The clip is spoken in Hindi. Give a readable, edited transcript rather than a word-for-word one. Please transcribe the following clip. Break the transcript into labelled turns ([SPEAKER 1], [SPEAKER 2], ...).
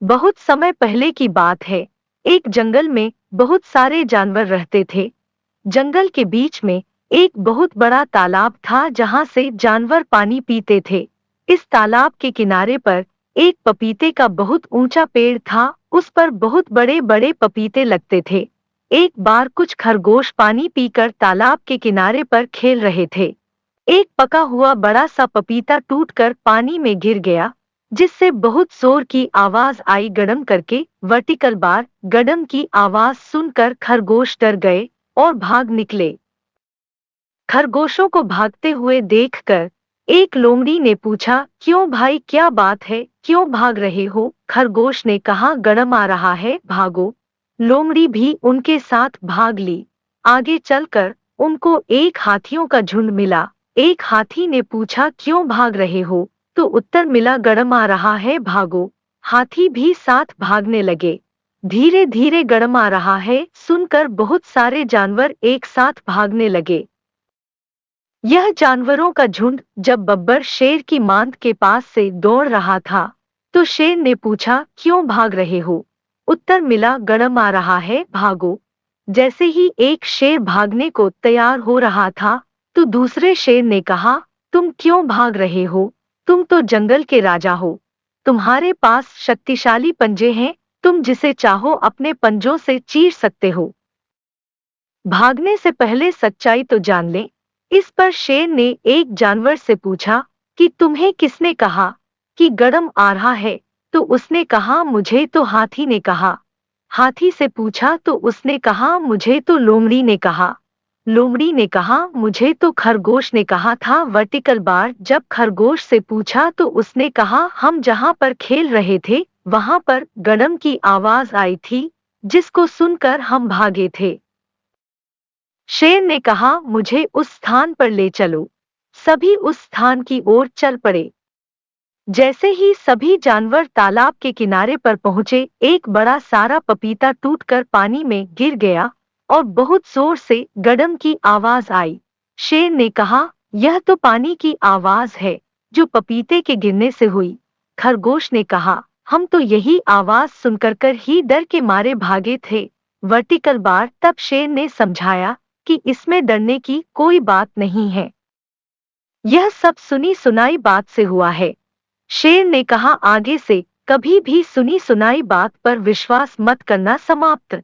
[SPEAKER 1] बहुत समय पहले की बात है। एक जंगल में बहुत सारे जानवर रहते थे। जंगल के बीच में एक बहुत बड़ा तालाब था जहां से जानवर पानी पीते थे। इस तालाब के किनारे पर एक पपीते का बहुत ऊंचा पेड़ था। उस पर बहुत बड़े बड़े पपीते लगते थे। एक बार कुछ खरगोश पानी पीकर तालाब के किनारे पर खेल रहे थे। एक पका हुआ बड़ा सा पपीता टूटकर पानी में गिर गया, जिससे बहुत जोर की आवाज आई। गड़म करके वर्टिकल बार गड़म की आवाज सुनकर खरगोश डर गए और भाग निकले। खरगोशों को भागते हुए देखकर एक लोमड़ी ने पूछा, क्यों भाई, क्या बात है, क्यों भाग रहे हो? खरगोश ने कहा, गड़म आ रहा है, भागो। लोमड़ी भी उनके साथ भाग ली। आगे चलकर उनको एक हाथियों का झुंड मिला। एक हाथी ने पूछा, क्यों भाग रहे हो? तो उत्तर मिला, गड़म आ रहा है, भागो। हाथी भी साथ भागने लगे। धीरे धीरे गड़म आ रहा है सुनकर बहुत सारे जानवर एक साथ भागने लगे। यह जानवरों का झुंड जब बब्बर शेर की मांद के पास से दौड़ रहा था, तो शेर ने पूछा, क्यों भाग रहे हो? उत्तर मिला, गड़म आ रहा है, भागो। जैसे ही एक शेर भागने को तैयार हो रहा था, तो दूसरे शेर ने कहा, तुम क्यों भाग रहे हो? तुम तो जंगल के राजा हो। तुम्हारे पास शक्तिशाली पंजे हैं, तुम जिसे चाहो अपने पंजों से चीर सकते हो। भागने से पहले सच्चाई तो जान ले। इस पर शेर ने एक जानवर से पूछा कि तुम्हें किसने कहा कि गड़म आ रहा है? तो उसने कहा, मुझे तो हाथी ने कहा। हाथी से पूछा तो उसने कहा, मुझे तो लोमड़ी ने कहा। लोमड़ी ने कहा, मुझे तो खरगोश ने कहा था। वर्टिकल बार जब खरगोश से पूछा तो उसने कहा, हम जहां पर खेल रहे थे वहां पर गड़म की आवाज आई थी, जिसको सुनकर हम भागे थे। शेर ने कहा, मुझे उस स्थान पर ले चलो। सभी उस स्थान की ओर चल पड़े। जैसे ही सभी जानवर तालाब के किनारे पर पहुंचे, एक बड़ा सारा पपीता टूटकर पानी में गिर गया और बहुत जोर से गड़म की आवाज आई। शेर ने कहा, यह तो पानी की आवाज है जो पपीते के गिरने से हुई। खरगोश ने कहा, हम तो यही आवाज सुनकर ही डर के मारे भागे थे। वर्टिकल बार तब शेर ने समझाया कि इसमें डरने की कोई बात नहीं है। यह सब सुनी सुनाई बात से हुआ है। शेर ने कहा, आगे से कभी भी सुनी सुनाई बात पर विश्वास मत करना। समाप्त।